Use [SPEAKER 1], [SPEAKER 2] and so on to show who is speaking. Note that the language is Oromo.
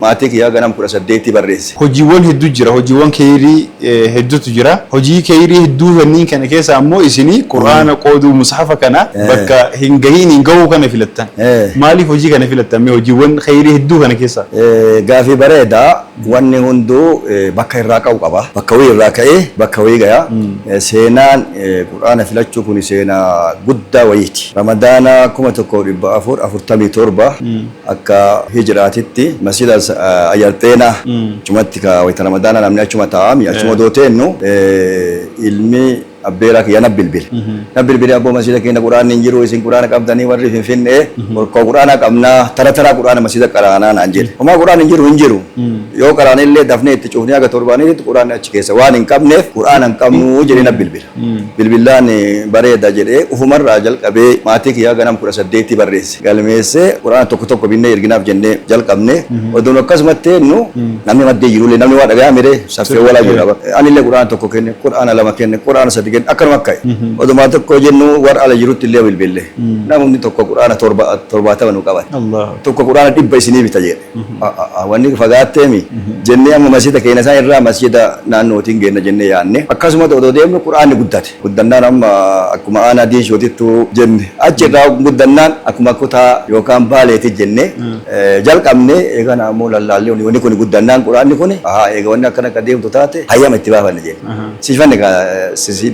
[SPEAKER 1] maatii kiyyaa ganam 18 barreesse.
[SPEAKER 2] Hojiiwwan hedduu jira. Hojiiwwan khayrii hedduutu jira. Hojii khayrii hedduu kanneen kana keessa ammoo isinii Qur'aana qooduu mushafa kana bakka hin gahiin hin gahuu kana filattan. Maaliif hojii kana filattan? Hojiiwwan khayrii hedduu kana keessa.
[SPEAKER 1] Gaafii bareedaa wanni hunduu bakka irraa qabu qaba. Bakka wayii irraa ka'ee bakka wayii gaya. Seenaan Qur'aana filachuu kun seenaa guddaa wayiiti. Ramadaana 1447 akka hijraatitti masjida ayarteena cumatti ka wayita Ramadaana namni achuma taa'ami achuma dooteennu ilmi abbeera kiyya nabbilbile abboo masjida keenya Qur'aanni hin jiru isin Qur'aana qabdanii warri Finfinnee borkoo Qur'aana qabnaa tara Qur'aana masjida qaraanaa naan jedhe homaa Qur'aanni hin jiru yoo qaraana illee dafnee itti cufnee aga torbaanitti Qur'aanni achi keessa waan hin qabneef Qur'aana hin qabnu jedhee nabbilbila bilbilaan bareeda jedhee ufumarraa jalqabee maatii kiyyaa ganam 18 barreesse galmeesse Qur'aana tokko binnee erginaaf jennee jalqabne oduun akkasumatti nu namni maddee jirullee namni waa dhagayaa miree saffee walaa jira anillee Qur'aana tokko kenne Qur'aana lama kenne Qur'aana sadi akkanuma akkai oduma tokko jennu war ala jirutti illee bilbille namni tokko Qur'aana 70 nu qaban tokko Qur'aana 100 isinii bita jedhe wanni fagaatteemi jennee amma masjida keenya isaa irraa masjida naannootiin geenna jennee yaanne akkasuma odoo deemnu Qur'aanni guddate guddannaan amma akkuma aanaa diishootitti jenne achi irraa guddannaan akkuma kutaa yookaan baaleeti jenne jalqabne eegana ammoo lallaallee wanni kun guddannaan Qur'aanni kun eega wanni akkana akka deemtu taate hayyama itti baafanne jenne sifanne sisi